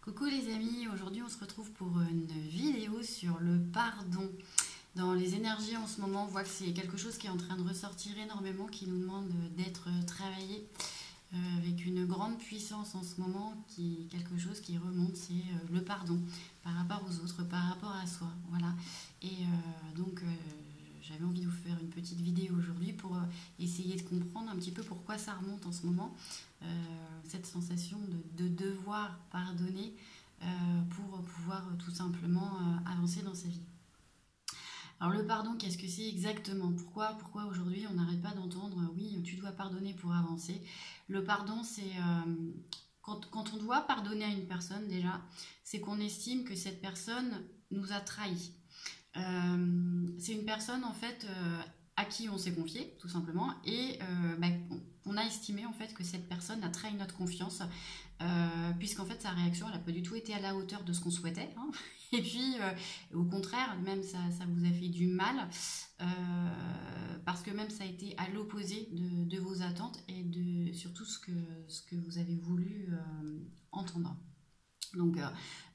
Coucou les amis, aujourd'hui on se retrouve pour une vidéo sur le pardon. Dans les énergies en ce moment, on voit que c'est quelque chose qui est en train de ressortir énormément, qui nous demande d'être travaillé avec une grande puissance en ce moment, quelque chose qui remonte, c'est le pardon par rapport aux autres, par rapport à soi. Voilà. Et j'avais envie de vous faire une petite vidéo aujourd'hui pour essayer de comprendre un petit peu pourquoi ça remonte en ce moment, cette sensation de devoir pardonner pour pouvoir tout simplement avancer dans sa vie. Alors le pardon, qu'est-ce que c'est exactement? Pourquoi aujourd'hui on n'arrête pas d'entendre oui, tu dois pardonner pour avancer? Le pardon, c'est quand on doit pardonner à une personne déjà, c'est qu'on estime que cette personne nous a trahis. C'est une personne en fait à qui on s'est confié tout simplement et on a estimé en fait que cette personne a trahi notre confiance puisqu'en fait sa réaction elle n'a pas du tout été à la hauteur de ce qu'on souhaitait hein. Et puis au contraire même ça vous a fait du mal parce que même ça a été à l'opposé de vos attentes et de surtout ce que vous avez voulu entendre. Donc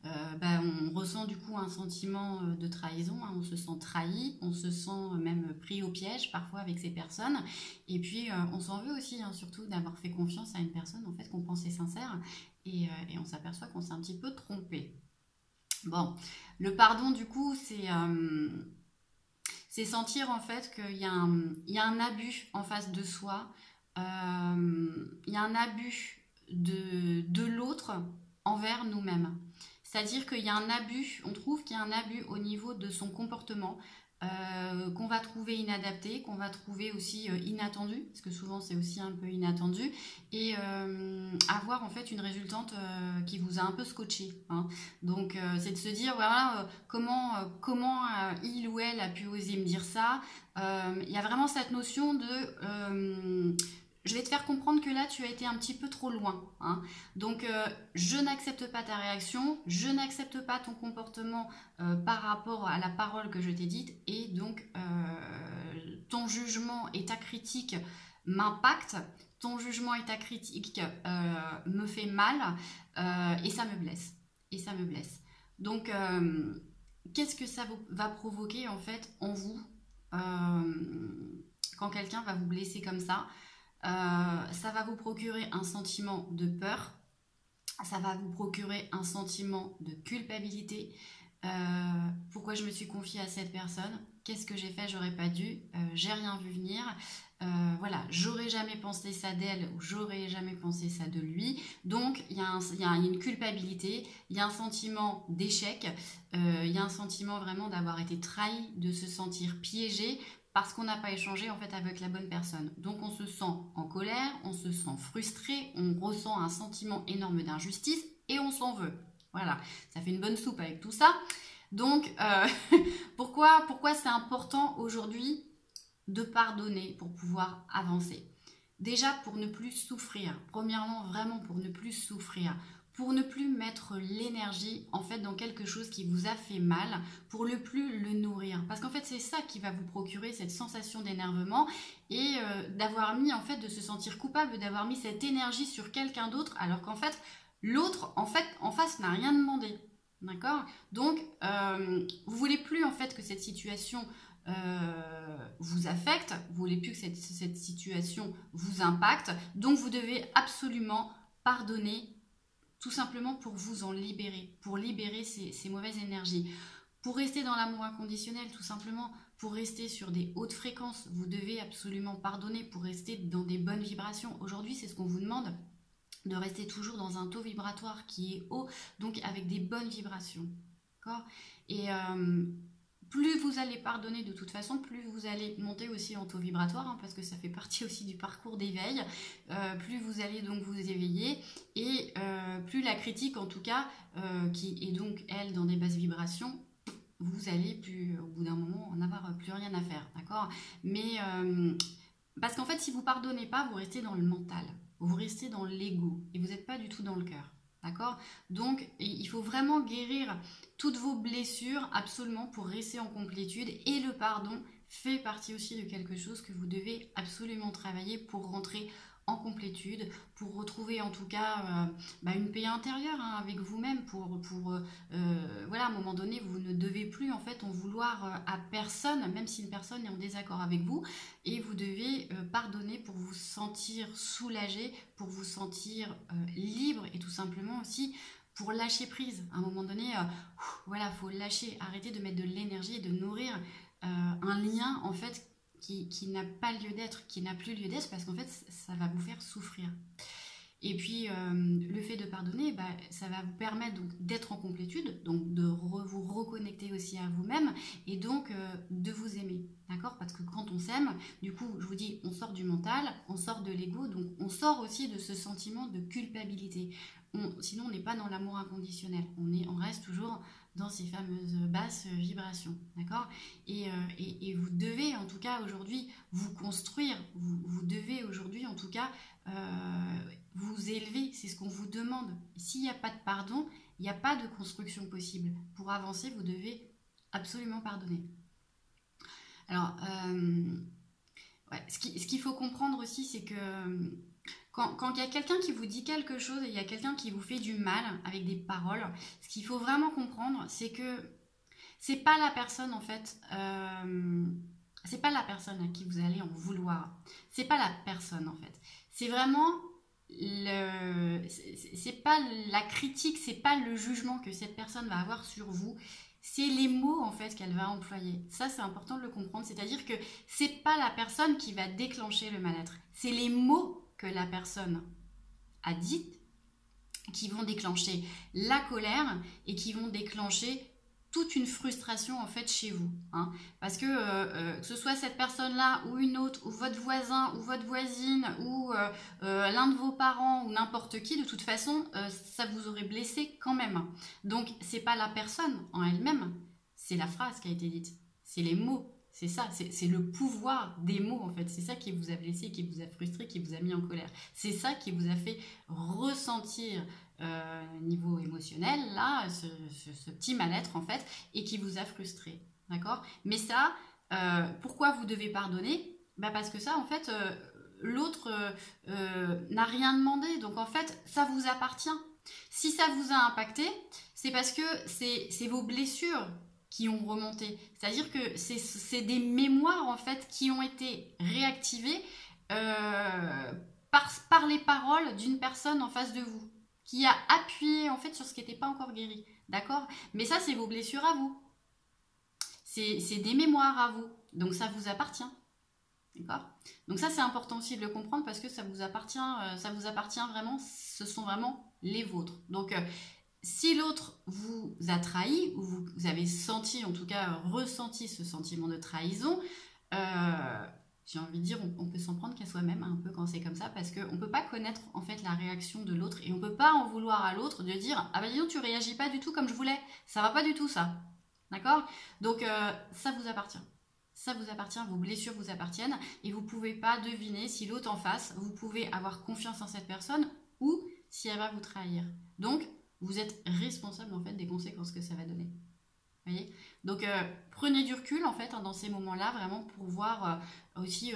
on ressent du coup un sentiment de trahison, hein, on se sent trahi, on se sent même pris au piège parfois avec ces personnes et puis on s'en veut aussi hein, surtout d'avoir fait confiance à une personne en fait qu'on pensait sincère et on s'aperçoit qu'on s'est un petit peu trompé. Bon, le pardon du coup c'est sentir en fait qu'il y a un abus en face de soi, il y a un abus de l'autre envers nous-mêmes. C'est-à-dire qu'il y a un abus, on trouve qu'il y a un abus au niveau de son comportement qu'on va trouver inadapté, qu'on va trouver aussi inattendu, parce que souvent c'est aussi un peu inattendu, et avoir en fait une résultante qui vous a un peu scotché. Hein. Donc c'est de se dire voilà comment il ou elle a pu oser me dire ça. Il y a vraiment cette notion de je vais te faire comprendre que là, tu as été un petit peu trop loin. Hein. Donc, je n'accepte pas ta réaction, je n'accepte pas ton comportement par rapport à la parole que je t'ai dite. Et donc, ton jugement et ta critique m'impactent, ton jugement et ta critique me fait mal et ça me blesse. Et ça me blesse. Donc, qu'est-ce que ça va provoquer en fait en vous quand quelqu'un va vous blesser comme ça? Ça va vous procurer un sentiment de peur, ça va vous procurer un sentiment de culpabilité. Pourquoi je me suis confiée à cette personne? Qu'est-ce que j'ai fait? J'aurais pas dû. J'ai rien vu venir. Voilà, j'aurais jamais pensé ça d'elle ou j'aurais jamais pensé ça de lui. Donc il y a une culpabilité, il y a un sentiment d'échec, il y a un sentiment vraiment d'avoir été trahi, de se sentir piégé parce qu'on n'a pas échangé en fait avec la bonne personne. Donc on se sent en colère, on se sent frustré, on ressent un sentiment énorme d'injustice et on s'en veut. Voilà, ça fait une bonne soupe avec tout ça. Donc pourquoi c'est important aujourd'hui de pardonner pour pouvoir avancer? Déjà pour ne plus souffrir. Premièrement, vraiment pour ne plus souffrir. Pour ne plus mettre l'énergie en fait dans quelque chose qui vous a fait mal, pour ne plus le nourrir. Parce qu'en fait c'est ça qui va vous procurer cette sensation d'énervement et d'avoir mis en fait, de se sentir coupable, d'avoir mis cette énergie sur quelqu'un d'autre alors qu'en fait l'autre en fait en face n'a rien demandé. D'accord? Donc vous voulez plus en fait que cette situation vous affecte, vous voulez plus que cette situation vous impacte, donc vous devez absolument pardonner tout simplement pour vous en libérer, pour libérer ces mauvaises énergies. Pour rester dans l'amour inconditionnel, tout simplement, pour rester sur des hautes fréquences, vous devez absolument pardonner pour rester dans des bonnes vibrations. Aujourd'hui, c'est ce qu'on vous demande, de rester toujours dans un taux vibratoire qui est haut, donc avec des bonnes vibrations. D'accord ? Et plus vous allez pardonner de toute façon, plus vous allez monter aussi en taux vibratoire, hein, parce que ça fait partie aussi du parcours d'éveil, plus vous allez donc vous éveiller, et plus la critique en tout cas, qui est donc elle dans des basses vibrations, vous allez plus, au bout d'un moment, en avoir plus rien à faire, d'accord? Mais, parce qu'en fait, si vous pardonnez pas, vous restez dans le mental, vous restez dans l'ego, et vous n'êtes pas du tout dans le cœur. D'accord? Donc, il faut vraiment guérir toutes vos blessures absolument pour rester en complétude. Et le pardon fait partie aussi de quelque chose que vous devez absolument travailler pour rentrer en complétude, pour retrouver en tout cas une paix intérieure hein, avec vous-même, voilà, à un moment donné, vous ne devez plus en fait en vouloir à personne, même si une personne est en désaccord avec vous, et vous devez pardonner pour vous sentir soulagé, pour vous sentir libre, et tout simplement aussi pour lâcher prise. À un moment donné, voilà, faut lâcher, arrêter de mettre de l'énergie et de nourrir un lien en fait qui n'a pas lieu d'être, qui n'a plus lieu d'être, parce qu'en fait ça va vous faire souffrir. Et puis le fait de pardonner, ça va vous permettre donc d'être en complétude, donc de vous reconnecter aussi à vous-même, et donc de vous aimer, d'accord? Parce que quand on s'aime, du coup, je vous dis, on sort du mental, on sort de l'ego, donc on sort aussi de ce sentiment de culpabilité. Sinon, on n'est pas dans l'amour inconditionnel, on reste toujours dans ces fameuses basses vibrations, d'accord? Et vous devez en tout cas aujourd'hui vous construire, vous devez aujourd'hui en tout cas vous élever, c'est ce qu'on vous demande. S'il n'y a pas de pardon, il n'y a pas de construction possible. Pour avancer, vous devez absolument pardonner. Alors, ce qu'il faut comprendre aussi, c'est que quand il y a quelqu'un qui vous dit quelque chose et il y a quelqu'un qui vous fait du mal avec des paroles, ce qu'il faut vraiment comprendre, c'est que c'est pas la personne en fait, c'est pas la personne à qui vous allez en vouloir. C'est pas la personne en fait. C'est vraiment c'est pas la critique, c'est pas le jugement que cette personne va avoir sur vous. C'est les mots en fait qu'elle va employer. Ça c'est important de le comprendre. C'est-à-dire que c'est pas la personne qui va déclencher le mal-être. C'est les mots que la personne a dit qui vont déclencher la colère et qui vont déclencher toute une frustration en fait chez vous, hein. Parce que ce soit cette personne-là ou une autre, ou votre voisin ou votre voisine, ou l'un de vos parents ou n'importe qui, de toute façon, ça vous aurait blessé quand même. Donc c'est pas la personne en elle-même, c'est la phrase qui a été dite, c'est les mots. C'est ça, c'est le pouvoir des mots en fait. C'est ça qui vous a blessé, qui vous a frustré, qui vous a mis en colère. C'est ça qui vous a fait ressentir niveau émotionnel, là, ce petit mal-être en fait, et qui vous a frustré. D'accord? Mais ça, pourquoi vous devez pardonner? Parce que ça, en fait, l'autre n'a rien demandé. Donc en fait, ça vous appartient. Si ça vous a impacté, c'est parce que c'est vos blessures qui ont remonté. C'est-à-dire que c'est des mémoires en fait qui ont été réactivées par les paroles d'une personne en face de vous, qui a appuyé en fait sur ce qui n'était pas encore guéri. D'accord? Mais ça, c'est vos blessures à vous. C'est des mémoires à vous. Donc ça vous appartient. D'accord? Donc ça, c'est important aussi de le comprendre parce que ça vous appartient vraiment, ce sont vraiment les vôtres. Donc si l'autre vous a trahi, ou vous avez senti, en tout cas ressenti ce sentiment de trahison, j'ai envie de dire, on peut s'en prendre qu'à soi-même un peu quand c'est comme ça, parce qu'on ne peut pas connaître en fait la réaction de l'autre, et on ne peut pas en vouloir à l'autre de dire « Ah bah dis donc, tu réagis pas du tout comme je voulais, ça va pas du tout ça. » D'accord? Donc ça vous appartient. Ça vous appartient, vos blessures vous appartiennent, et vous ne pouvez pas deviner si l'autre en face, vous pouvez avoir confiance en cette personne, ou si elle va vous trahir. Donc, vous êtes responsable en fait des conséquences que ça va donner. Vous voyez? Donc prenez du recul en fait hein, dans ces moments-là, vraiment pour voir aussi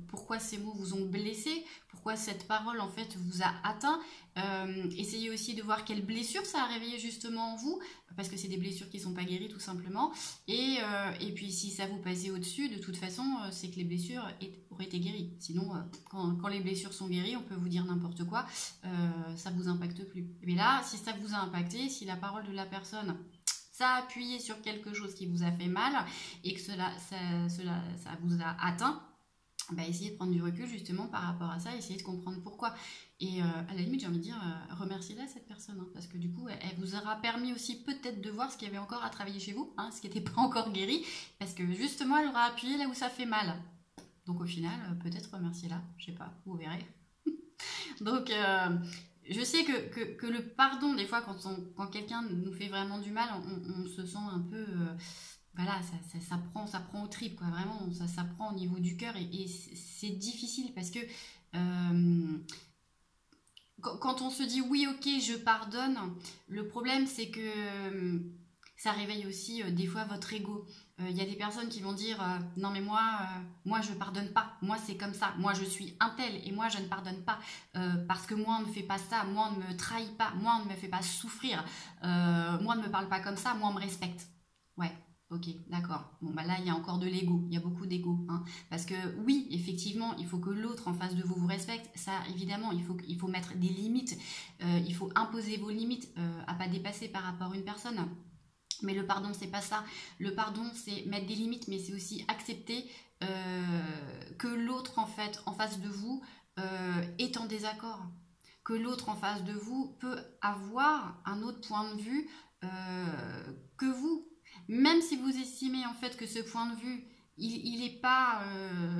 pourquoi ces mots vous ont blessé, pourquoi cette parole en fait vous a atteint. Essayez aussi de voir quelle blessure ça a réveillé justement en vous, parce que c'est des blessures qui ne sont pas guéries tout simplement. Et puis si ça vous passait au-dessus, de toute façon, c'est que les blessures auraient été guéries. Sinon, quand les blessures sont guéries, on peut vous dire n'importe quoi, ça ne vous impacte plus. Mais là, si ça vous a impacté, si la parole de la personne ça a appuyé sur quelque chose qui vous a fait mal et que ça vous a atteint, essayez de prendre du recul justement par rapport à ça, essayez de comprendre pourquoi. Et à la limite, j'ai envie de dire, remerciez-la cette personne, hein, parce que du coup, elle vous aura permis aussi peut-être de voir ce qu'il y avait encore à travailler chez vous, hein, ce qui n'était pas encore guéri, parce que justement, elle aura appuyé là où ça fait mal. Donc au final, peut-être remerciez-la, je sais pas, vous verrez. Donc... je sais que le pardon, des fois, quand quelqu'un nous fait vraiment du mal, on se sent un peu... voilà, ça prend aux tripes, quoi. Vraiment, ça prend au niveau du cœur. Et c'est difficile parce que... quand on se dit oui, ok, je pardonne, le problème, c'est que ça réveille aussi des fois votre ego. Il y a des personnes qui vont dire non mais moi je pardonne pas, moi c'est comme ça, moi je suis un tel et moi je ne pardonne pas parce que moi on ne fait pas ça, moi on ne me trahit pas, moi on ne me fait pas souffrir, moi on ne me parle pas comme ça, moi on me respecte. Ouais, ok, d'accord. Bon bah là il y a encore de l'ego, il y a beaucoup d'ego, hein, parce que oui effectivement il faut que l'autre en face de vous vous respecte, ça évidemment il faut mettre des limites, il faut imposer vos limites à pas dépasser par rapport à une personne. Mais le pardon, c'est pas ça. Le pardon, c'est mettre des limites, mais c'est aussi accepter que l'autre, en fait, en face de vous, est en désaccord. Que l'autre en face de vous peut avoir un autre point de vue que vous. Même si vous estimez, en fait, que ce point de vue, il n'est pas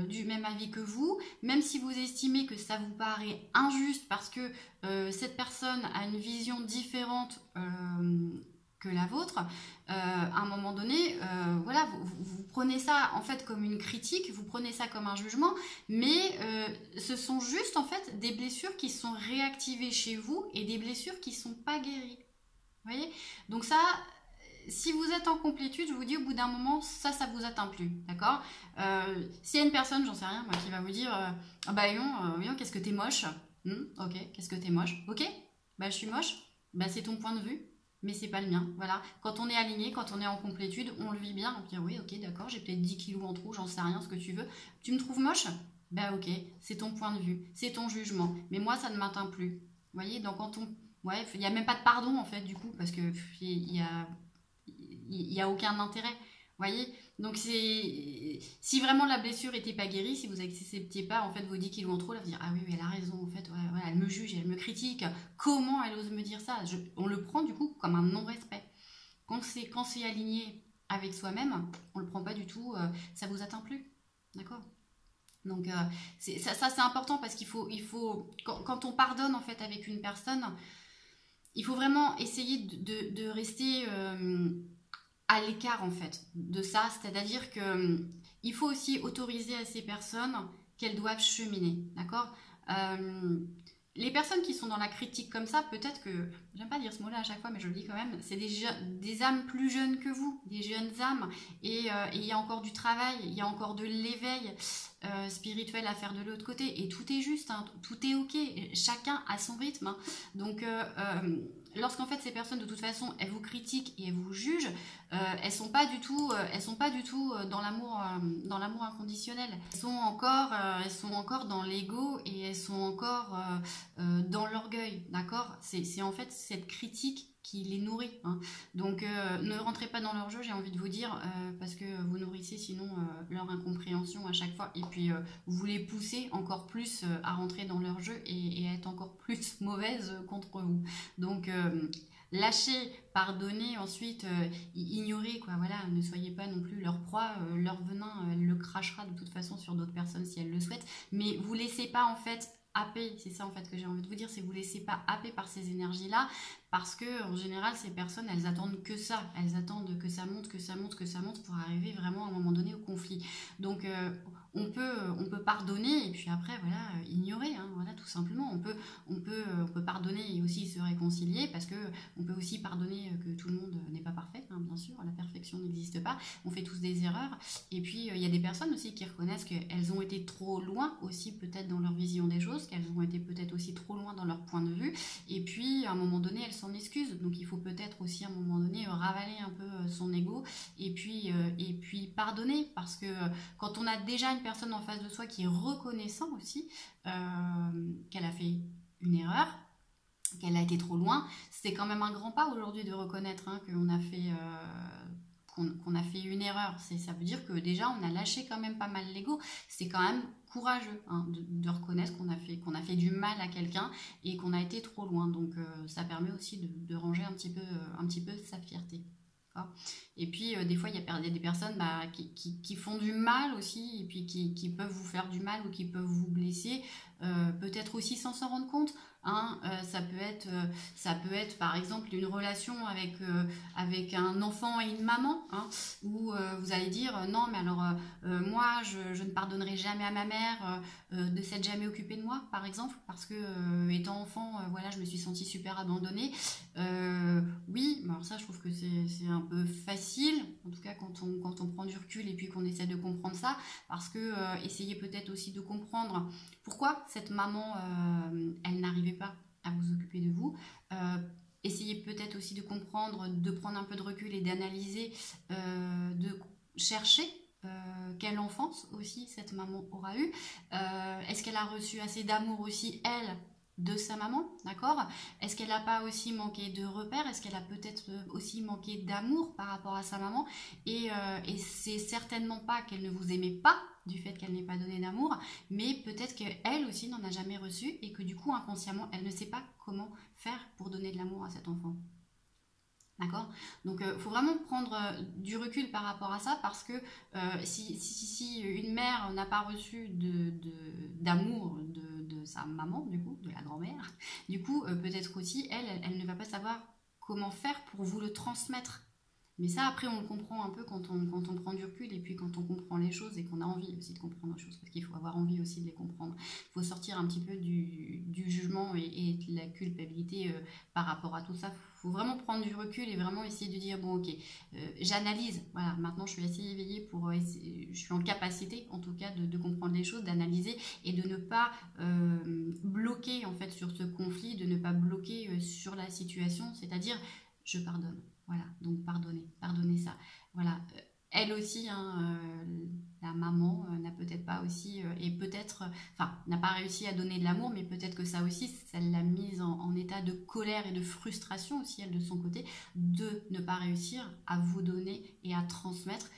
du même avis que vous, même si vous estimez que ça vous paraît injuste parce que cette personne a une vision différente que la vôtre, à un moment donné, voilà, vous prenez ça en fait comme une critique, vous prenez ça comme un jugement, mais ce sont juste en fait des blessures qui sont réactivées chez vous et des blessures qui ne sont pas guéries. Vous voyez? Donc ça, si vous êtes en complétude, je vous dis au bout d'un moment, ça vous atteint plus, d'accord? S'il y a une personne, j'en sais rien, moi, qui va vous dire, ah bah Lyon, qu'est-ce que t'es moche? Ok, qu'est-ce que t'es moche? Ok, bah je suis moche, bah c'est ton point de vue, mais c'est pas le mien, voilà. Quand on est aligné, quand on est en complétude, on le vit bien, on dit oui, ok, d'accord, j'ai peut-être 10 kilos en trop, j'en sais rien, ce que tu veux. Tu me trouves moche? Bah ok, c'est ton point de vue, c'est ton jugement, mais moi ça ne m'atteint plus. Vous voyez, donc quand on... Ouais, il n'y a même pas de pardon en fait du coup, parce que il y a aucun intérêt. Vous voyez? Donc c'est si vraiment la blessure n'était pas guérie, si vous n'acceptiez pas en fait vos 10 kilos en trop, là vous dire ah oui, elle a raison en fait, ouais, elle me juge, elle me critique, comment elle ose me dire ça? On le prend du coup comme un non-respect. Quand c'est aligné avec soi-même, on le prend pas du tout, ça vous atteint plus, d'accord? Donc ça c'est important parce qu'il faut quand on pardonne en fait avec une personne, il faut vraiment essayer de rester à l'écart en fait de ça, c'est-à-dire que il faut aussi autoriser à ces personnes qu'elles doivent cheminer, d'accord. Les personnes qui sont dans la critique comme ça, peut-être que, j'aime pas dire ce mot-là à chaque fois, mais je le dis quand même, c'est des âmes plus jeunes que vous, des jeunes âmes, et il y a encore du travail, il y a encore de l'éveil spirituel à faire de l'autre côté, et tout est juste, hein, tout est ok, chacun a son rythme, hein. Donc lorsqu'en fait ces personnes de toute façon elles vous critiquent et elles vous jugent, elles sont pas du tout dans l'amour inconditionnel. Elles sont encore dans l'ego et elles sont encore dans l'orgueil, d'accord. C'est en fait cette critique qui les nourrit, hein. Donc ne rentrez pas dans leur jeu, j'ai envie de vous dire, parce que vous nourrissez sinon leur incompréhension à chaque fois, et puis vous les poussez encore plus à rentrer dans leur jeu et à être encore plus mauvaise contre vous. Donc lâchez, pardonnez, ensuite ignorez, quoi, voilà, ne soyez pas non plus leur proie, leur venin, elle le crachera de toute façon sur d'autres personnes si elle le souhaite, mais vous laissez pas en fait happer, c'est ça en fait que j'ai envie de vous dire, c'est vous laissez pas happer par ces énergies là, parce que en général ces personnes elles attendent que ça, elles attendent que ça monte, que ça monte, que ça monte pour arriver vraiment à un moment donné au conflit. Donc on peut pardonner et puis après voilà ignorer, hein, voilà tout simplement. On peut pardonner et aussi se réconcilier, parce que on peut aussi pardonner que tout le monde n'est pas parfait, hein, bien sûr, la perfection n'existe pas, on fait tous des erreurs, et puis il y a des personnes aussi qui reconnaissent qu'elles ont été trop loin aussi peut-être dans leur vision des choses, qu'elles ont été peut-être aussi trop loin dans leur point de vue, et puis à un moment donné elles s'en excusent. Donc il faut peut-être aussi à un moment donné ravaler un peu son ego et puis pardonner, parce que quand on a déjà une personne en face de soi qui est reconnaissant aussi qu'elle a fait une erreur, qu'elle a été trop loin, c'est quand même un grand pas aujourd'hui de reconnaître, hein, qu'on a fait qu'on a fait une erreur. Ça veut dire que déjà on a lâché quand même pas mal l'ego. C'est quand même courageux, hein, de reconnaître qu'on a fait du mal à quelqu'un et qu'on a été trop loin. Donc ça permet aussi de ranger un petit peu sa fierté. Et puis des fois il y a des personnes qui font du mal aussi, et puis qui peuvent vous faire du mal ou qui peuvent vous blesser, peut-être aussi sans s'en rendre compte, hein. Ça peut être par exemple une relation avec un enfant et une maman, hein, où vous allez dire non mais alors moi je ne pardonnerai jamais à ma mère de s'être jamais occupée de moi, par exemple, parce que étant enfant voilà je me suis sentie super abandonnée. Oui, alors ça je trouve que c'est un peu facile, en tout cas quand on prend du recul et puis qu'on essaie de comprendre ça, parce que essayez peut-être aussi de comprendre pourquoi cette maman, elle n'arrivait pas à vous occuper de vous. Essayez peut-être aussi de comprendre, de prendre un peu de recul et d'analyser, de chercher quelle enfance aussi cette maman aura eu. Est-ce qu'elle a reçu assez d'amour aussi, elle, de sa maman, d'accord? Est-ce qu'elle n'a pas aussi manqué de repères? Est-ce qu'elle a peut-être aussi manqué d'amour par rapport à sa maman? Et c'est certainement pas qu'elle ne vous aimait pas du fait qu'elle n'ait pas donné d'amour, mais peut-être qu'elle aussi n'en a jamais reçu et que du coup inconsciemment elle ne sait pas comment faire pour donner de l'amour à cet enfant. D'accord? Donc il faut vraiment prendre du recul par rapport à ça, parce que si une mère n'a pas reçu d'amour de sa maman, du coup, de la grand-mère, du coup peut-être aussi elle ne va pas savoir comment faire pour vous le transmettre. Mais ça, après, on le comprend un peu quand on prend du recul et puis quand on comprend les choses et qu'on a envie aussi de comprendre les choses, parce qu'il faut avoir envie aussi de les comprendre. Il faut sortir un petit peu du jugement et de la culpabilité par rapport à tout ça. Il faut vraiment prendre du recul et vraiment essayer de dire, bon, ok, j'analyse. Voilà, maintenant, je suis assez éveillée pour je suis en capacité, en tout cas, de comprendre les choses, d'analyser et de ne pas bloquer, en fait, sur ce conflit, de ne pas bloquer sur la situation, c'est-à-dire, je pardonne. Voilà, donc pardonnez ça. Voilà, elle aussi, hein, la maman n'a peut-être pas aussi, et peut-être, enfin, n'a pas réussi à donner de l'amour, mais peut-être que ça aussi, ça l'a mise en état de colère et de frustration aussi, elle de son côté, de ne pas réussir à vous donner et à transmettre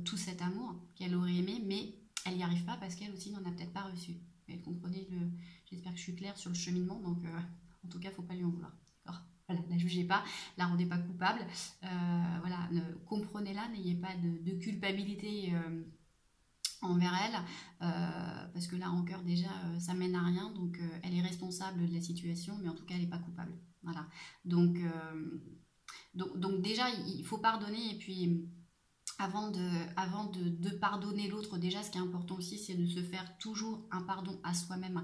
tout cet amour qu'elle aurait aimé, mais elle n'y arrive pas parce qu'elle aussi n'en a peut-être pas reçu. Mais comprenez, j'espère que je suis claire sur le cheminement, donc en tout cas, il ne faut pas lui en vouloir. D'accord ? Voilà, la jugez pas, la rendez pas coupable, voilà, comprenez-la, n'ayez pas de culpabilité envers elle, parce que la rancœur déjà ça mène à rien, donc elle est responsable de la situation, mais en tout cas elle n'est pas coupable. Voilà, donc déjà il faut pardonner, et puis avant de pardonner l'autre, déjà ce qui est important aussi, c'est de se faire toujours un pardon à soi-même,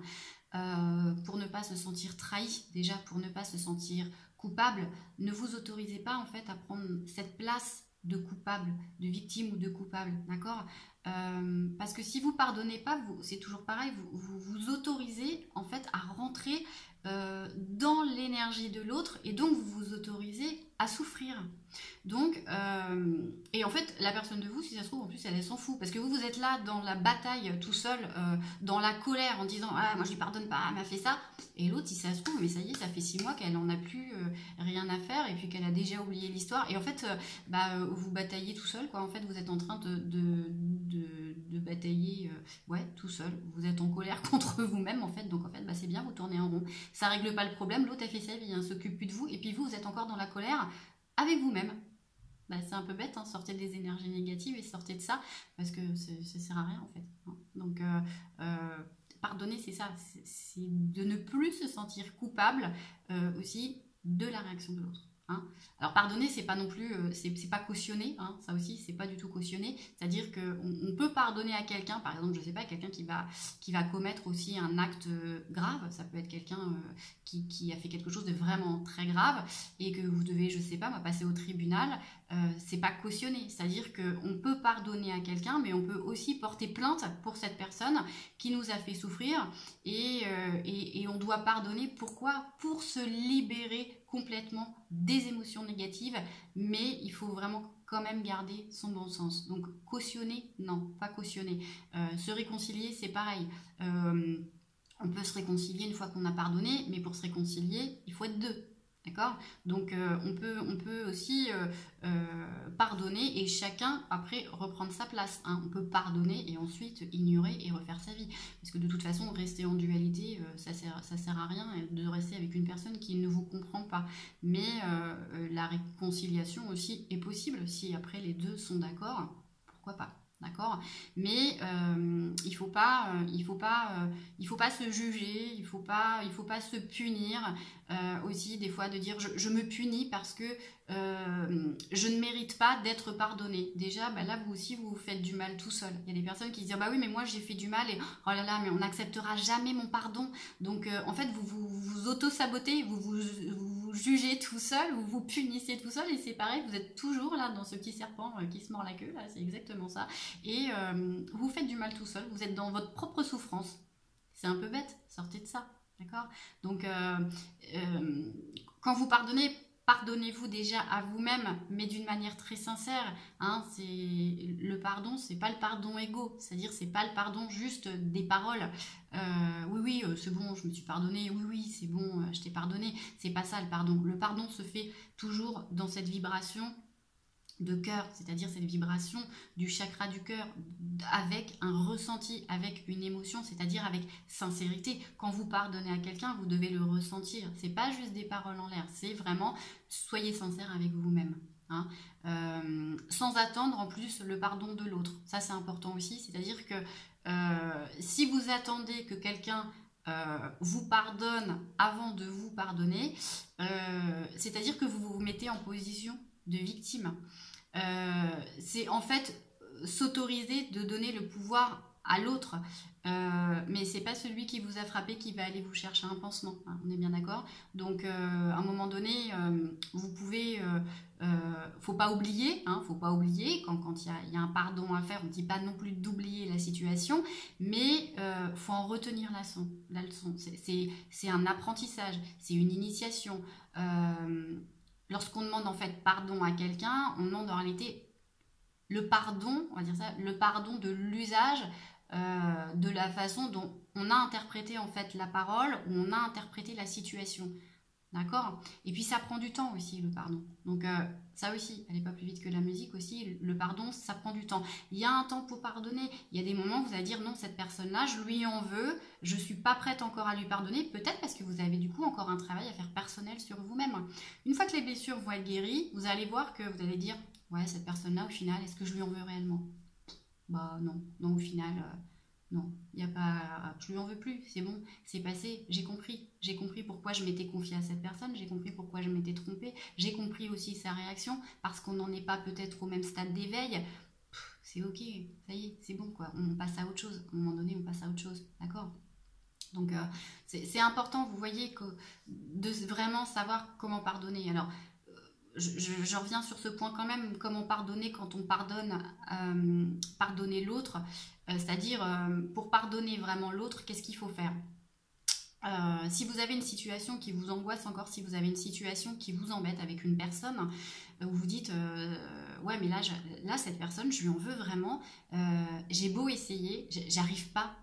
pour ne pas se sentir trahi, déjà pour ne pas se sentir coupable. Ne vous autorisez pas en fait à prendre cette place de coupable, de victime ou de coupable, d'accord? Parce que si vous pardonnez pas, c'est toujours pareil, vous autorisez en fait à rentrer dans l'énergie de l'autre, et donc vous vous autorisez à souffrir. Donc, et en fait, la personne de vous, si ça se trouve, en plus, elle s'en fout. Parce que vous êtes là dans la bataille tout seul, dans la colère, en disant, ah, moi je lui pardonne pas, elle m'a fait ça. Et l'autre, si ça se trouve, mais ça y est, ça fait 6 mois qu'elle en a plus rien à faire, et puis qu'elle a déjà oublié l'histoire. Et en fait, vous bataillez tout seul, quoi. En fait, vous êtes en train de batailler, ouais, tout seul. Vous êtes en colère contre vous-même, en fait. Donc, en fait, c'est bien, vous tournez en rond. Ça règle pas le problème. L'autre a fait sa vie, hein, s'occupe plus de vous. Et puis vous êtes encore dans la colère avec vous-même. C'est un peu bête, hein, sortez des énergies négatives et sortez de ça, parce que ça sert à rien en fait. Donc pardonner, c'est ça, c'est de ne plus se sentir coupable aussi de la réaction de l'autre. Hein. Alors pardonner, c'est pas non plus, c'est pas cautionné, hein, ça aussi, c'est pas du tout cautionné. C'est-à-dire qu'on peut pardonner à quelqu'un, par exemple, je sais pas, quelqu'un qui va commettre aussi un acte grave. Ça peut être quelqu'un qui a fait quelque chose de vraiment très grave et que vous devez, je sais pas, passer au tribunal. C'est pas cautionné. C'est-à-dire qu'on peut pardonner à quelqu'un, mais on peut aussi porter plainte pour cette personne qui nous a fait souffrir, et on doit pardonner. Pourquoi? Pour se libérer complètement des émotions négatives, mais il faut vraiment quand même garder son bon sens. Donc cautionner, non, pas cautionner. Se réconcilier, c'est pareil. On peut se réconcilier une fois qu'on a pardonné, mais pour se réconcilier, il faut être deux. D'accord? Donc on peut aussi pardonner et chacun après reprendre sa place. Hein. On peut pardonner et ensuite ignorer et refaire sa vie. Parce que de toute façon, rester en dualité, ça sert à rien de rester avec une personne qui ne vous comprend pas. Mais la réconciliation aussi est possible si après les deux sont d'accord. Pourquoi pas? D'accord, mais il faut pas se juger, il faut pas se punir aussi des fois, de dire je me punis parce que je ne mérite pas d'être pardonné. Déjà, là vous aussi vous faites du mal tout seul. Il y a des personnes qui disent bah oui mais moi j'ai fait du mal et oh là là mais on n'acceptera jamais mon pardon. Donc en fait vous auto-sabotez, vous vous jugez tout seul, vous vous punissez tout seul, et c'est pareil, vous êtes toujours là dans ce petit serpent qui se mord la queue, là, c'est exactement ça, et vous faites du mal tout seul, vous êtes dans votre propre souffrance. C'est un peu bête, sortez de ça, d'accord? Donc, quand vous pardonnez, pardonnez-vous déjà à vous-même, mais d'une manière très sincère. Hein, le pardon, c'est pas le pardon égo, c'est-à-dire c'est pas le pardon juste des paroles. Oui, c'est bon, je me suis pardonné. Oui, c'est bon, je t'ai pardonné. C'est pas ça le pardon. Le pardon se fait toujours dans cette vibration de cœur, c'est-à-dire cette vibration du chakra du cœur, avec un ressenti, avec une émotion, c'est-à-dire avec sincérité. Quand vous pardonnez à quelqu'un, vous devez le ressentir. C'est pas juste des paroles en l'air, c'est vraiment soyez sincère avec vous-même. Hein. Sans attendre en plus le pardon de l'autre. Ça c'est important aussi, c'est-à-dire que si vous attendez que quelqu'un vous pardonne avant de vous pardonner, c'est-à-dire que vous vous mettez en position de victime. C'est en fait s'autoriser de donner le pouvoir à l'autre, mais c'est pas celui qui vous a frappé qui va aller vous chercher un pansement, hein, on est bien d'accord. Donc à un moment donné, vous pouvez faut pas oublier, hein, faut pas oublier quand il y a un pardon à faire, on ne dit pas non plus d'oublier la situation, mais faut en retenir la leçon. C'est un apprentissage, c'est une initiation. Lorsqu'on demande en fait pardon à quelqu'un, on demande en réalité le pardon, on va dire ça, le pardon de l'usage, de la façon dont on a interprété en fait la parole, ou on a interprété la situation. D'accord? Et puis ça prend du temps aussi, le pardon. Donc ça aussi, allez pas plus vite que la musique aussi, le pardon, ça prend du temps. Il y a un temps pour pardonner. Il y a des moments où vous allez dire non, cette personne-là, je lui en veux, je suis pas prête encore à lui pardonner, peut-être parce que vous avez du coup encore un travail à faire personnel sur vous-même. Une fois que les blessures vont être guéries, vous allez voir que vous allez dire ouais, cette personne-là, au final, est-ce que je lui en veux réellement? Bah non, non, au final... non, il y a pas, je lui en veux plus, c'est bon, c'est passé, j'ai compris pourquoi je m'étais confiée à cette personne, j'ai compris pourquoi je m'étais trompée, j'ai compris aussi sa réaction, parce qu'on n'en est pas peut-être au même stade d'éveil, c'est ok, ça y est, c'est bon quoi, on passe à autre chose, à un moment donné on passe à autre chose, d'accord? Donc c'est important, vous voyez, de vraiment savoir comment pardonner. Alors, je reviens sur ce point quand même, comment pardonner quand on pardonne, pardonner l'autre, c'est-à-dire pour pardonner vraiment l'autre, qu'est-ce qu'il faut faire? Si vous avez une situation qui vous angoisse, encore si vous avez une situation qui vous embête avec une personne, où vous dites ouais mais là cette personne je lui en veux vraiment, j'ai beau essayer, j'arrive pas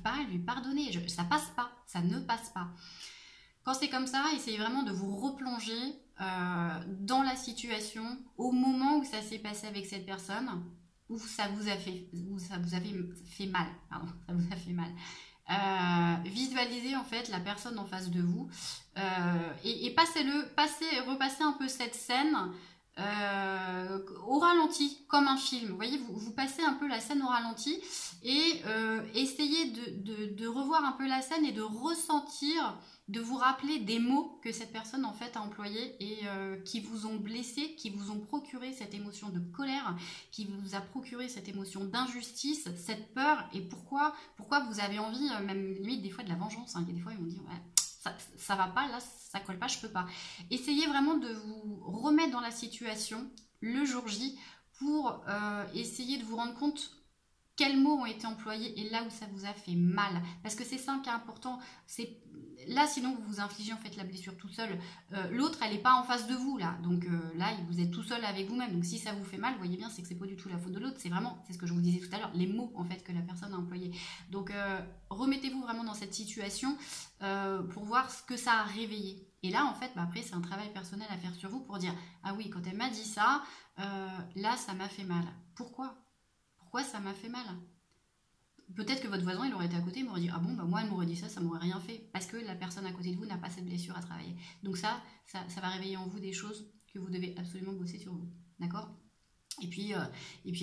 à lui pardonner, ça passe pas, ça ne passe pas. Quand c'est comme ça, essayez vraiment de vous replonger dans la situation au moment où ça s'est passé avec cette personne, où ça vous a fait mal, pardon, ça vous a fait mal. Visualisez en fait la personne en face de vous et repassez un peu cette scène au ralenti, comme un film. Vous voyez, vous passez un peu la scène au ralenti et essayez de revoir un peu la scène et de ressentir, de vous rappeler des mots que cette personne en fait a employés et qui vous ont blessé, qui vous ont procuré cette émotion de colère, qui vous a procuré cette émotion d'injustice, cette peur, et pourquoi vous avez envie, même limite des fois de la vengeance, hein. Il y a des fois ils vont dire ouais, ça va pas, là ça colle pas, je peux pas. Essayez vraiment de vous remettre dans la situation le jour J pour essayer de vous rendre compte quels mots ont été employés et là où ça vous a fait mal. Parce que c'est ça qui est important. Là, sinon, vous vous infligez en fait la blessure tout seul. L'autre, elle n'est pas en face de vous, là. Donc là, vous êtes tout seul avec vous-même. Donc si ça vous fait mal, vous voyez bien, c'est que c'est pas du tout la faute de l'autre. C'est ce que je vous disais tout à l'heure, les mots en fait que la personne a employés. Donc remettez-vous vraiment dans cette situation pour voir ce que ça a réveillé. Et là, en fait, après, c'est un travail personnel à faire sur vous pour dire ah oui, quand elle m'a dit ça, là, ça m'a fait mal. Pourquoi ça m'a fait mal? Peut-être que votre voisin, il aurait été à côté, il m'aurait dit ah bon, bah moi, elle m'aurait dit ça, ça m'aurait rien fait. Parce que la personne à côté de vous n'a pas cette blessure à travailler. Donc ça va réveiller en vous des choses que vous devez absolument bosser sur vous. D'accord? Et puis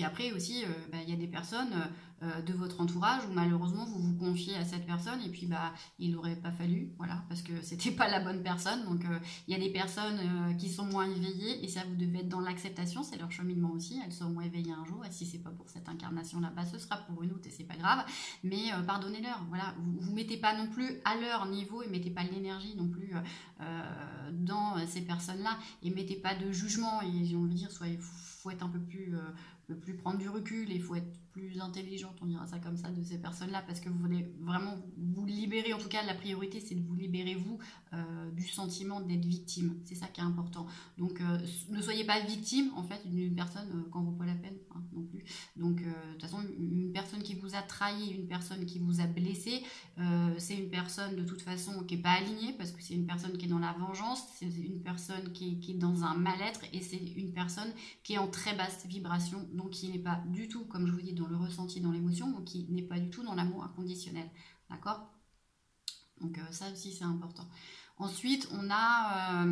après aussi, il y a des personnes, de votre entourage, où malheureusement vous vous confiez à cette personne et puis bah il n'aurait pas fallu, voilà, parce que c'était pas la bonne personne. Donc il y a des personnes qui sont moins éveillées et ça, vous devez être dans l'acceptation, c'est leur cheminement aussi, elles seront éveillées un jour et si c'est pas pour cette incarnation là, bah ce sera pour une autre et c'est pas grave, mais pardonnez-leur, voilà, vous mettez pas non plus à leur niveau et mettez pas l'énergie non plus dans ces personnes là et mettez pas de jugement et j'ai envie de dire, faut être un peu plus prendre du recul et il faut être plus intelligente, on dira ça comme ça, de ces personnes-là, parce que vous voulez vraiment vous libérer, en tout cas la priorité c'est de vous libérer vous du sentiment d'être victime, c'est ça qui est important. Donc ne soyez pas victime en fait d'une personne quand vaut pas la peine hein, non plus. Donc de toute façon une personne qui vous a trahi, une personne qui vous a blessé, c'est une personne de toute façon qui est pas alignée, parce que c'est une personne qui est dans la vengeance, c'est une personne qui est dans un mal-être et c'est une personne qui est en très basse vibration, donc qui n'est pas du tout, comme je vous dis, dans le ressenti, dans l'émotion, donc qui n'est pas du tout dans l'amour inconditionnel, d'accord? Donc ça aussi c'est important. Ensuite on a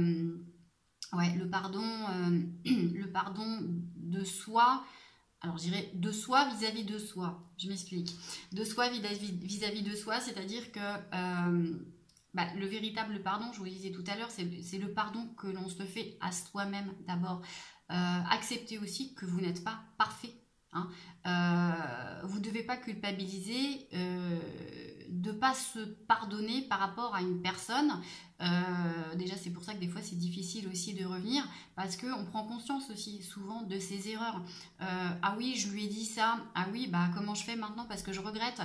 ouais, le pardon de soi. Alors, je dirais de soi vis-à-vis de soi. Je m'explique. De soi vis-à-vis de soi, c'est-à-dire que bah, le véritable pardon, je vous le disais tout à l'heure, c'est le pardon que l'on se fait à soi-même d'abord. Acceptez aussi que vous n'êtes pas parfait. Hein. Vous ne devez pas culpabiliser de ne pas se pardonner par rapport à une personne. Déjà c'est pour ça que des fois c'est difficile aussi de revenir, parce qu'on prend conscience aussi souvent de ses erreurs. Ah oui, je lui ai dit ça, ah oui, bah comment je fais maintenant parce que je regrette.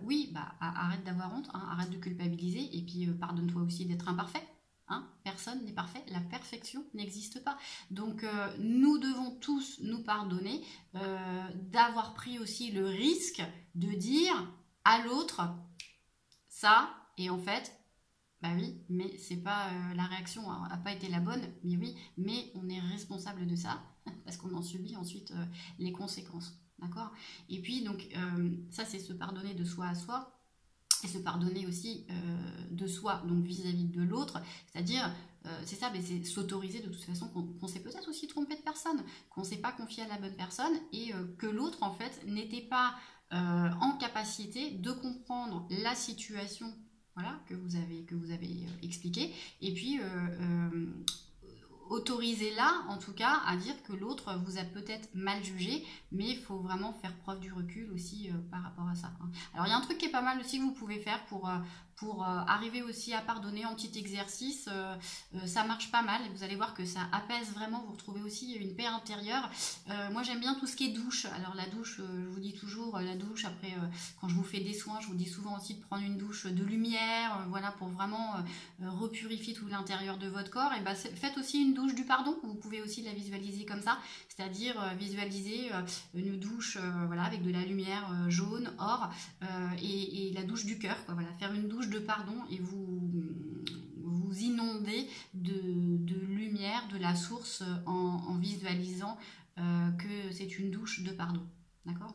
Oui, bah arrête d'avoir honte, hein, arrête de culpabiliser et puis pardonne-toi aussi d'être imparfait. Hein, personne n'est parfait, la perfection n'existe pas. Donc nous devons tous nous pardonner d'avoir pris aussi le risque de dire à l'autre ça, et en fait bah oui, mais c'est pas la réaction a pas été la bonne, mais oui, mais on est responsable de ça parce qu'on en subit ensuite les conséquences, d'accord? Et puis donc ça c'est se pardonner de soi à soi et se pardonner aussi de soi, donc vis-à-vis de l'autre, c'est-à-dire c'est ça, mais c'est s'autoriser de toute façon qu'on s'est peut-être aussi trompé de personne, qu'on s'est pas confié à la bonne personne et que l'autre en fait n'était pas en capacité de comprendre la situation, voilà, que vous avez expliqué, et puis autorisez-la en tout cas à dire que l'autre vous a peut-être mal jugé, mais il faut vraiment faire preuve du recul aussi par rapport à ça. Hein. Alors il y a un truc qui est pas mal aussi que vous pouvez faire pour arriver aussi à pardonner en petit exercice, ça marche pas mal et vous allez voir que ça apaise vraiment, vous retrouvez aussi une paix intérieure. Moi j'aime bien tout ce qui est douche, alors la douche, je vous dis toujours, la douche après quand je vous fais des soins, je vous dis souvent aussi de prendre une douche de lumière, voilà, pour vraiment repurifier tout l'intérieur de votre corps. Et bah, faites aussi une douche du pardon, vous pouvez aussi la visualiser comme ça, c'est-à-dire visualiser une douche voilà, avec de la lumière jaune, or, et la douche du cœur, quoi, voilà, faire une douche de pardon et vous inonder de lumière de la source en visualisant que c'est une douche de pardon, d'accord?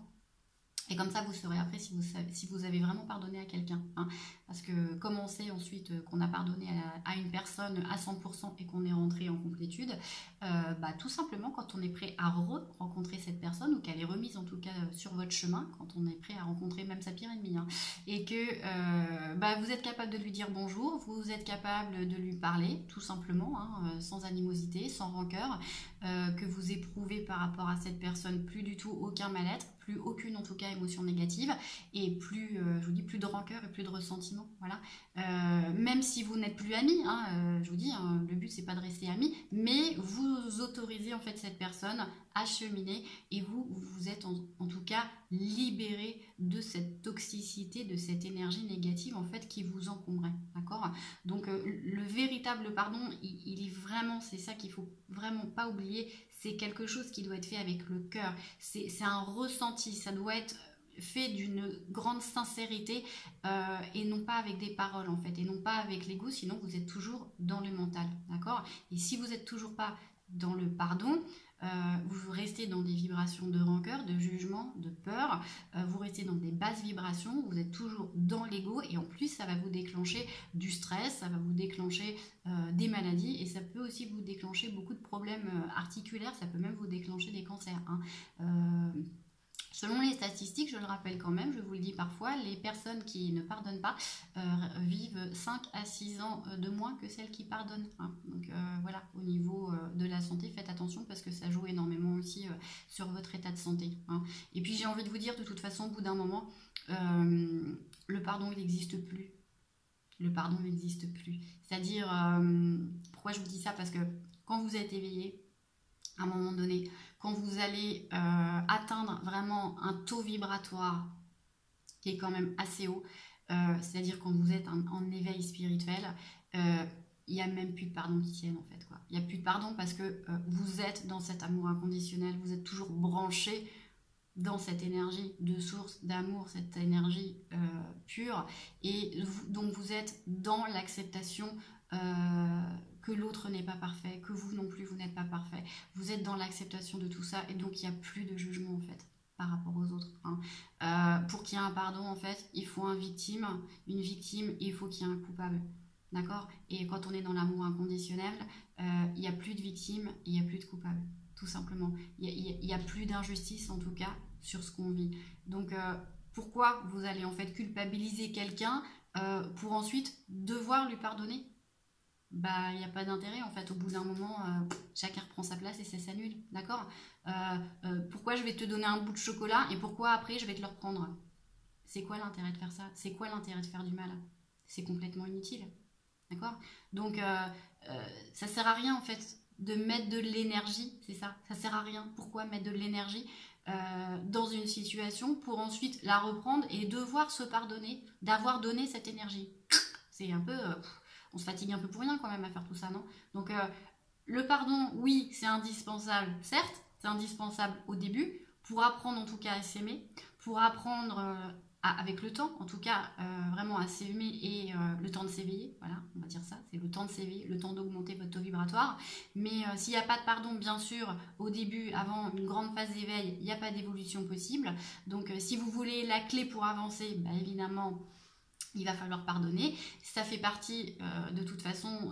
Et comme ça, vous saurez après si vous avez vraiment pardonné à quelqu'un. Hein. Parce que comme on sait ensuite qu'on a pardonné à une personne à 100% et qu'on est rentré en complétude, bah, tout simplement quand on est prêt à rencontrer cette personne, ou qu'elle est remise en tout cas sur votre chemin, quand on est prêt à rencontrer même sa pire ennemie, hein, et que bah, vous êtes capable de lui dire bonjour, vous êtes capable de lui parler, tout simplement, hein, sans animosité, sans rancœur, que vous éprouvez par rapport à cette personne plus du tout aucun mal-être, plus aucune en tout cas émotion négative, et plus, je vous dis, plus de rancœur et plus de ressentiment, voilà. Même si vous n'êtes plus amis, hein, je vous dis, hein, le but c'est pas de rester amis, mais vous autorisez en fait cette personne à cheminer et vous êtes en tout cas libéré de cette toxicité, de cette énergie négative en fait qui vous encombrait, d'accord? Donc le véritable pardon, il est vraiment, c'est ça qu'il faut vraiment pas oublier, c'est quelque chose qui doit être fait avec le cœur, c'est un ressenti, ça doit être fait d'une grande sincérité et non pas avec des paroles en fait, et non pas avec l'ego, sinon vous êtes toujours dans le mental, d'accord? Et si vous n'êtes toujours pas dans le pardon, vous restez dans des vibrations de rancœur, de jugement, de peur, vous restez dans des basses vibrations, vous êtes toujours dans l'ego et en plus ça va vous déclencher du stress, ça va vous déclencher des maladies et ça peut aussi vous déclencher beaucoup de problèmes articulaires, ça peut même vous déclencher des cancers. Hein. Selon les statistiques, je le rappelle quand même, je vous le dis parfois, les personnes qui ne pardonnent pas vivent 5 à 6 ans de moins que celles qui pardonnent. Hein. Donc voilà, au niveau de la santé, faites attention parce que ça joue énormément aussi sur votre état de santé. Hein. Et puis j'ai envie de vous dire, de toute façon, au bout d'un moment, le pardon, il n'existe plus. Le pardon n'existe plus. C'est-à-dire, pourquoi je vous dis ça? Parce que quand vous êtes éveillé, à un moment donné, quand vous allez atteindre vraiment un taux vibratoire qui est quand même assez haut, c'est-à-dire quand vous êtes en éveil spirituel, il n'y a même plus de pardon qui tienne en fait, quoi. Il n'y a plus de pardon parce que vous êtes dans cet amour inconditionnel, vous êtes toujours branché dans cette énergie de source d'amour, cette énergie pure, et donc vous êtes dans l'acceptation que l'autre n'est pas parfait, que vous non plus vous n'êtes pas parfait, vous êtes dans l'acceptation de tout ça, et donc il n'y a plus de jugement en fait par rapport aux autres. Hein. Pour qu'il y ait un pardon en fait, il faut une victime, et il faut qu'il y ait un coupable. D'accord? Et quand on est dans l'amour inconditionnel, il n'y a plus de victime, il n'y a plus de coupable. Tout simplement. Il n'y a plus d'injustice, en tout cas, sur ce qu'on vit. Donc, pourquoi vous allez en fait culpabiliser quelqu'un pour ensuite devoir lui pardonner? Bah, il n'y a pas d'intérêt, en fait. Au bout d'un moment, chacun reprend sa place et ça s'annule. D'accord? Pourquoi je vais te donner un bout de chocolat et pourquoi après je vais te le reprendre? C'est quoi l'intérêt de faire ça? C'est quoi l'intérêt de faire du mal? C'est complètement inutile. D'accord? Donc, ça sert à rien, en fait, de mettre de l'énergie, c'est ça, ça sert à rien. Pourquoi mettre de l'énergie dans une situation pour ensuite la reprendre et devoir se pardonner d'avoir donné cette énergie? C'est un peu, on se fatigue un peu pour rien quand même à faire tout ça, non? Donc le pardon, oui, c'est indispensable, certes, c'est indispensable au début pour apprendre en tout cas à s'aimer, pour apprendre avec le temps, en tout cas, vraiment à s'aimer et le temps de s'éveiller, voilà, on va dire ça, c'est le temps de s'éveiller, le temps d'augmenter votre taux vibratoire. Mais s'il n'y a pas de pardon, bien sûr, au début, avant une grande phase d'éveil, il n'y a pas d'évolution possible. Donc, si vous voulez la clé pour avancer, bah, évidemment, il va falloir pardonner. Ça fait partie, de toute façon,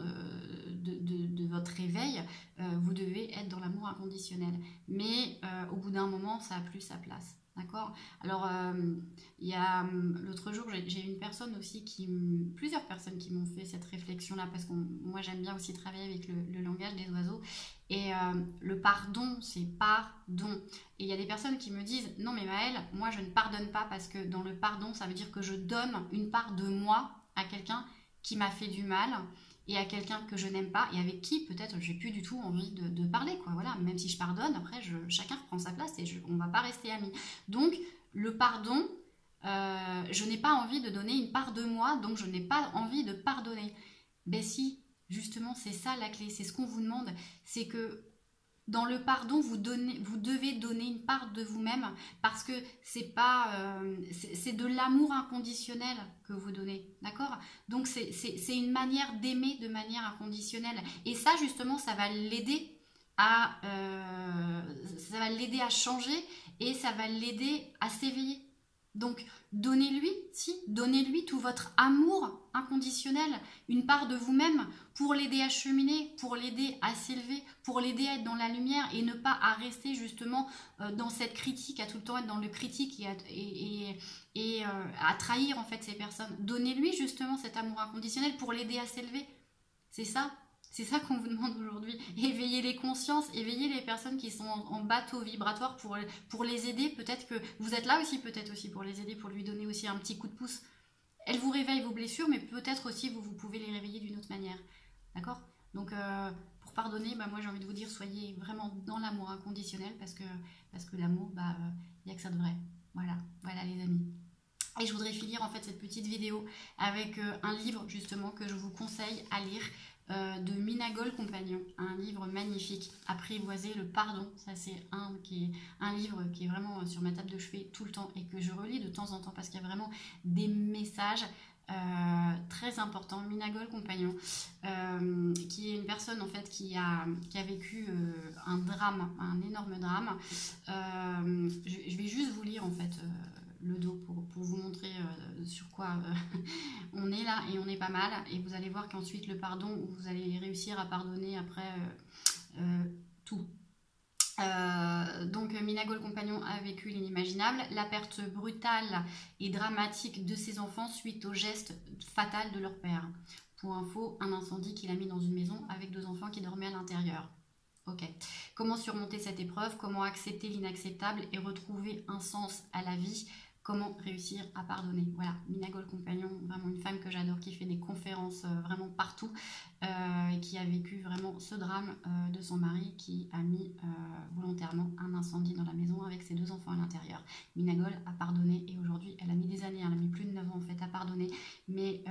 de votre réveil. Vous devez être dans l'amour inconditionnel. Mais au bout d'un moment, ça n'a plus sa place. D'accord? Alors, il y a l'autre jour, j'ai une personne aussi plusieurs personnes qui m'ont fait cette réflexion-là, parce que moi j'aime bien aussi travailler avec le langage des oiseaux. Et le pardon, c'est pardon. Et il y a des personnes qui me disent, non mais Maëlle, moi je ne pardonne pas parce que dans le pardon, ça veut dire que je donne une part de moi à quelqu'un qui m'a fait du mal et à quelqu'un que je n'aime pas et avec qui peut-être j'ai plus du tout envie de parler, quoi. Voilà, même si je pardonne, après chacun reprend sa place et on va pas rester amis. Donc le pardon, je n'ai pas envie de donner une part de moi, donc je n'ai pas envie de pardonner. Ben si, justement, c'est ça la clé, c'est ce qu'on vous demande, c'est que dans le pardon, vous devez donner une part de vous-même parce que c'est de l'amour inconditionnel que vous donnez, d'accord? Donc c'est une manière d'aimer de manière inconditionnelle. Et ça, justement, ça va l'aider à changer et ça va l'aider à s'éveiller. Donc, donnez-lui tout votre amour inconditionnel, une part de vous-même pour l'aider à cheminer, pour l'aider à s'élever, pour l'aider à être dans la lumière et ne pas à rester justement dans cette critique, à tout le temps être dans le critique et à trahir en fait ces personnes. Donnez-lui justement cet amour inconditionnel pour l'aider à s'élever. C'est ça. C'est ça qu'on vous demande aujourd'hui. Éveillez les consciences, éveillez les personnes qui sont en bateau vibratoire pour les aider. Peut-être que vous êtes là aussi, peut-être aussi pour les aider, pour lui donner aussi un petit coup de pouce. Elle vous réveille vos blessures, mais peut-être aussi vous pouvez les réveiller d'une autre manière. D'accord? Donc, pour pardonner, bah, moi j'ai envie de vous dire, soyez vraiment dans l'amour inconditionnel parce que l'amour, bah, il n'y a que ça de vrai. Voilà les amis. Et je voudrais finir en fait cette petite vidéo avec un livre justement que je vous conseille à lire. De Minagol Compagnon, un livre magnifique, Apprivoiser le pardon. Ça c'est un livre qui est vraiment sur ma table de chevet tout le temps et que je relis de temps en temps parce qu'il y a vraiment des messages très importants. Minagol Compagnon, qui est une personne en fait qui a vécu un drame, un énorme drame. Je vais juste vous lire en fait le dos pour vous montrer sur quoi on est là et on est pas mal, et vous allez voir qu'ensuite le pardon, vous allez réussir à pardonner après tout. Donc Minago le compagnon a vécu l'inimaginable, la perte brutale et dramatique de ses enfants suite au geste fatal de leur père. Pour info, un incendie qu'il a mis dans une maison avec 2 enfants qui dormaient à l'intérieur. Ok. Comment surmonter cette épreuve? Comment accepter l'inacceptable et retrouver un sens à la vie? Comment réussir à pardonner? Voilà, Minago le compagnon, vraiment une femme que j'adore, qui fait des conférences vraiment partout et qui a vécu vraiment ce drame de son mari qui a mis volontairement un incendie dans la maison avec ses 2 enfants à l'intérieur. Minago a pardonné et aujourd'hui, elle a mis des années, elle a mis plus de 9 ans en fait à pardonner, mais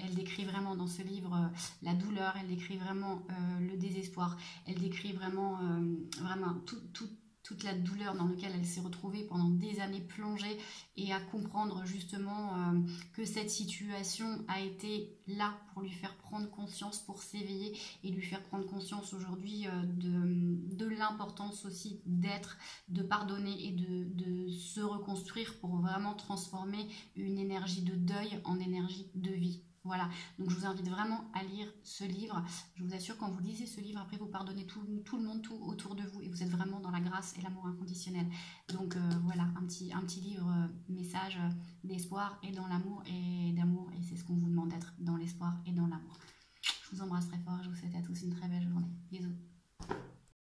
elle décrit vraiment dans ce livre la douleur, elle décrit vraiment le désespoir, elle décrit vraiment, vraiment toute la douleur dans laquelle elle s'est retrouvée pendant des années plongée et à comprendre justement que cette situation a été là pour lui faire prendre conscience, pour s'éveiller et lui faire prendre conscience aujourd'hui de l'importance aussi d'être, de pardonner et de se reconstruire pour vraiment transformer une énergie de deuil en énergie de vie. Voilà, donc je vous invite vraiment à lire ce livre. Je vous assure, quand vous lisez ce livre, après vous pardonnez tout le monde, tout autour de vous, et vous êtes vraiment dans la grâce et l'amour inconditionnel. Donc voilà, un petit livre, message d'espoir et dans l'amour et d'amour, et c'est ce qu'on vous demande d'être dans l'espoir et dans l'amour. Je vous embrasse très fort, je vous souhaite à tous une très belle journée. Bisous.